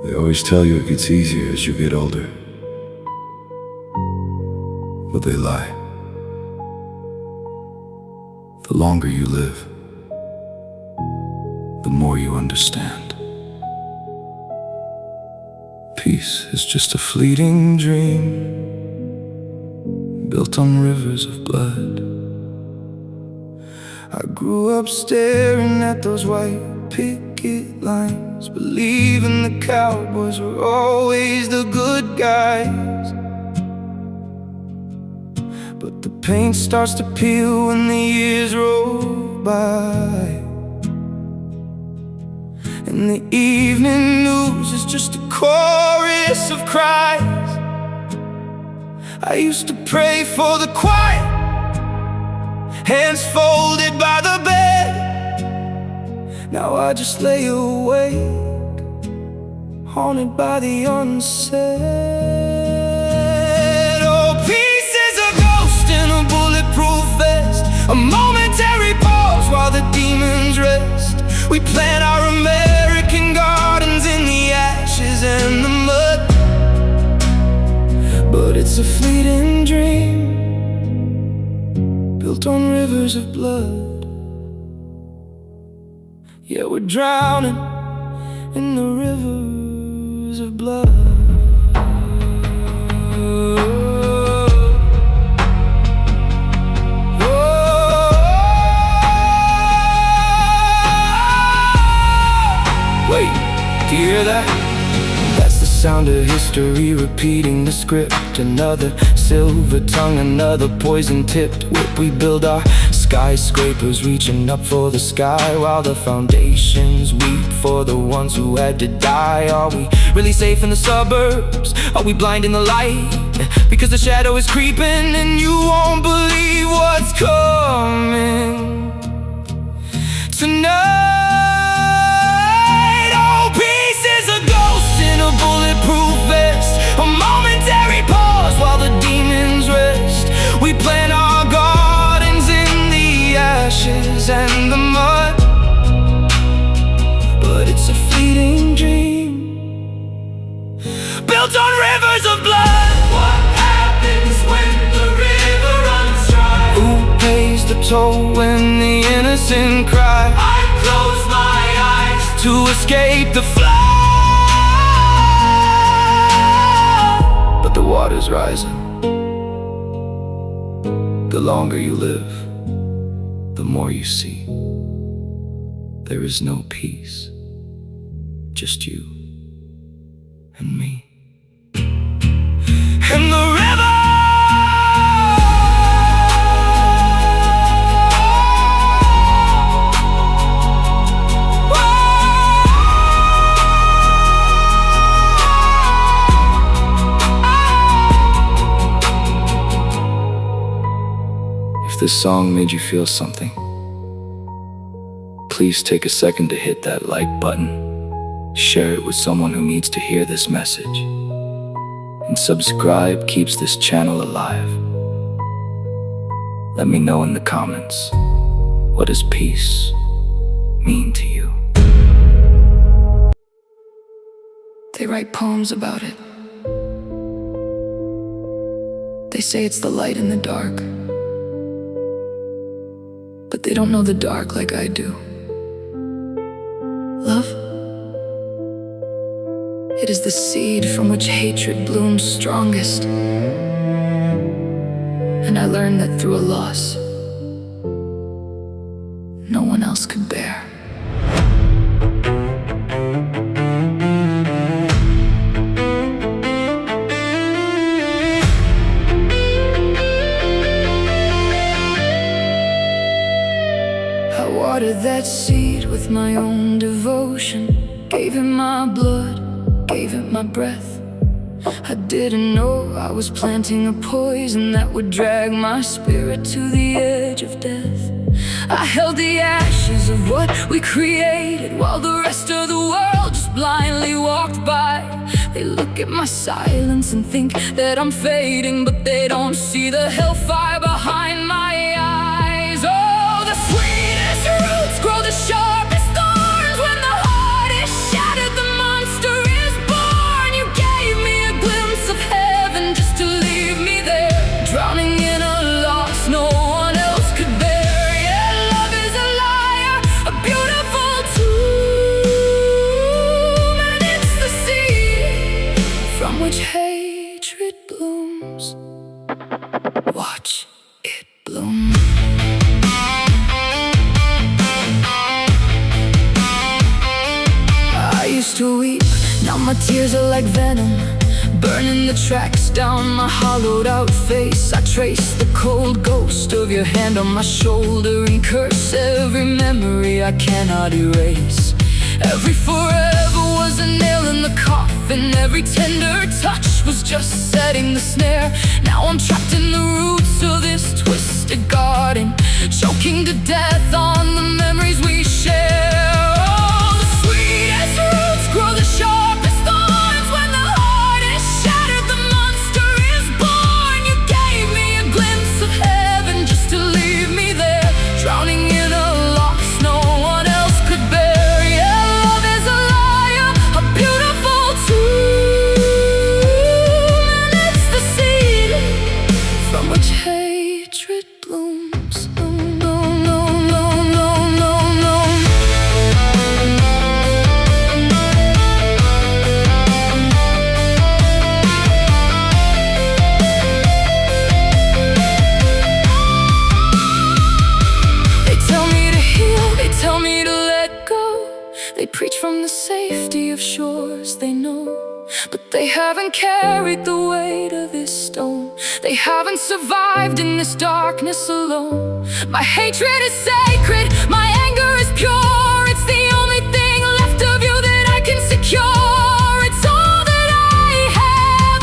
They always tell you it gets easier as you get older, but they lie. The longer you live, the more you understand. Peace is just a fleeting dream, built on rivers of blood. I grew up staring at those white picket lines, believing the cowboys were always the good guys. But the paint starts to peel when the years roll by, and the evening news is just a chorus of cries. I used to pray for the quiet, hands folded by the bed. Now I just lay awake, haunted by the unsaid. Oh, peace is a ghost in a bulletproof vest, a momentary pause while the demons rest. We plant our American gardens in the ashes and the mud, but it's a fleeting dream, built on rivers of blood. Yeah, we're drowning in the rivers of blood. Wait, do you hear that? That's the sound of history repeating the script. Another silver tongue, another poison-tipped whip. We build our skyscrapers, reaching up for the sky, while the foundations weep for the ones who had to die. Are we really safe in the suburbs? Are we blind in the light? Because the shadow is creeping and you won't believe what's coming tonight. Bulletproof vest, a momentary pause while the demons rest. We plant our gardens in the ashes and the mud, but it's a fleeting dream, built on rivers of blood. What happens when the river runs dry? Who pays the toll when the innocent cry? I close my eyes to escape the flood, the water's rising. The longer you live, the more you see. There is no peace, just you and me. And the river, if this song made you feel something, please take a second to hit that like button, share it with someone who needs to hear this message, and subscribe keeps this channel alive. Let me know in the comments, what does peace mean to you? They write poems about it. They say it's the light in the dark, but they don't know the dark like I do. Love, it is the seed from which hatred blooms strongest. And I learned that through a loss no one else could bear. Watered that seed with my own devotion, gave it my blood, gave it my breath. I didn't know I was planting a poison that would drag my spirit to the edge of death. I held the ashes of what we created while the rest of the world just blindly walked by. They look at my silence and think that I'm fading, but they don't see the hellfire behind my eyes. Oh, the sweetest roots grow the sharpest thorns. When the heart is shattered, the monster is born. used to weep, now my tears are like venom, burning the tracks down my hollowed out face. I trace the cold ghost of your hand on my shoulder and curse every memory I cannot erase. Every forever was a nail in the coffin, every tender touch was just setting the snare. Now I'm trapped in the roots of this twisted garden, choking to death on the memories we share. Oh, the sweetest roots grow the sharpest thorns. When the heart is shattered, the monster is born. You gave me a glimpse of heaven just to leave me there, drowning in a loss no one else could bear. Hatred blooms. No, no, no, no, no, no, no. They tell me to heal, they tell me to let go. They preach from the safety of shores they know, but they haven't carried the weight of this stone. They haven't survived in this darkness alone. My hatred is sacred, my anger is pure. It's the only thing left of you that I can secure. It's all that I have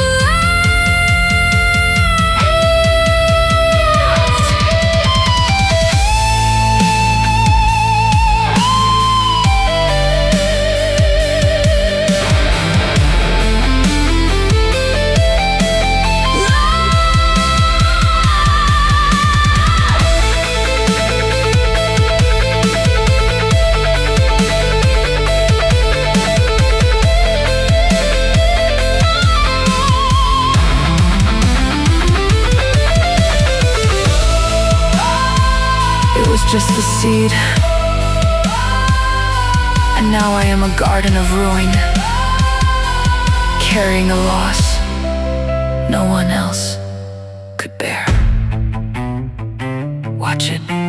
just the seed, and now I am a garden of ruin, carrying a loss no one else could bear. Watch it.